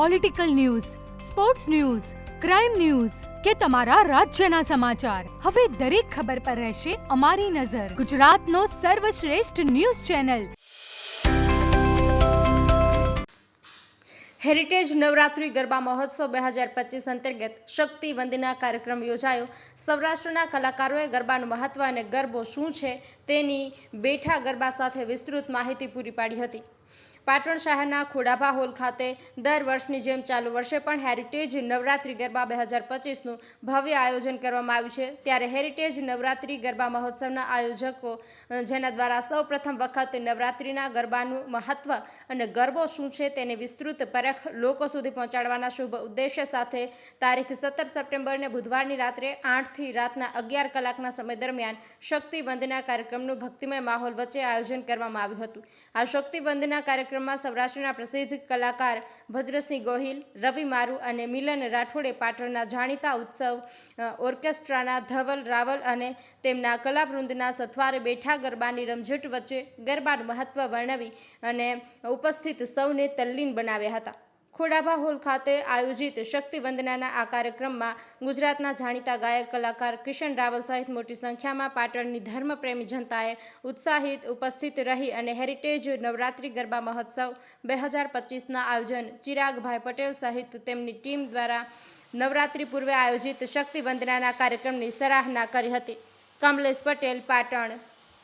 Political news, sports news, crime news કે તમારા રાજ્યના સમાચાર, હવે દરેક ખબર પર રહેશે અમારી નજર. ગુજરાતનો સર્વશ્રેષ્ઠ news channel. Heritage Navratri garba મહોત્સવ 2025 અંતર્ગત શક્તિ વંદના કાર્યક્રમ યોજાયો. સૌરાષ્ટ્રના કલાકારોએ ગરબાનું મહત્વ અને ગરબો શું છે તેની બેઠા ગરબા સાથે વિસ્તૃત માહિતી પૂરી પાડી હતી. પાટણ શહેરના ખોડાભા હોલ ખાતે દર વર્ષની જેમ ચાલુ વર્ષે પણ હેરિટેજ નવરાત્રી ગરબા 2025નું ભવ્ય આયોજન કરવામાં આવ્યું છે. ત્યારે હેરિટેજ નવરાત્રી ગરબા મહોત્સવના આયોજકો જેના દ્વારા સૌ પ્રથમ વખત નવરાત્રીના ગરબાનું મહત્વ અને ગરબો શું છે તેને વિસ્તૃત પરખ લોકો સુધી પહોંચાડવાના શુભ ઉદ્દેશ્ય સાથે તારીખ 17 સપ્ટેમ્બરને બુધવારની રાત્રે 8થી રાતના 11 કલાકના સમય દરમિયાન શક્તિ વંદના કાર્યક્રમનું ભક્તિમય માહોલ વચ્ચે આયોજન કરવામાં આવ્યું હતું. આ શક્તિ વંદના કાર્યક્રમમાં સૌરાષ્ટ્રના પ્રસિદ્ધ કલાકાર ભદ્રસિંહ ગોહિલ, રવિ મારુ અને મિલન રાઠોડે પાટણના જાણીતા ઉત્સવ ઓર્કેસ્ટ્રાના ધવલ રાવલ અને તેમના કલાવૃંદના સથવારે બેઠા ગરબાની રમઝટ વચ્ચે ગરબાનું મહત્વ વર્ણવી અને ઉપસ્થિત સૌને તલ્લીન બનાવ્યા હતા. ખોડાભા હોલ ખાતે આયોજિત શક્તિ વંદનાના આ કાર્યક્રમમાં ગુજરાતના જાણીતા ગાયક કલાકાર કિશન રાવલ સહિત મોટી સંખ્યામાં પાટણની ધર્મપ્રેમી જનતાએ ઉત્સાહિત ઉપસ્થિત રહી અને હેરિટેજ નવરાત્રી ગરબા મહોત્સવ 2025ના આયોજન ચિરાગભાઈ પટેલ સહિત તેમની ટીમ દ્વારા નવરાત્રી પૂર્વે આયોજિત શક્તિ વંદનાના કાર્યક્રમની સરાહના કરી હતી. કમલેશ પટેલ, પાટણ.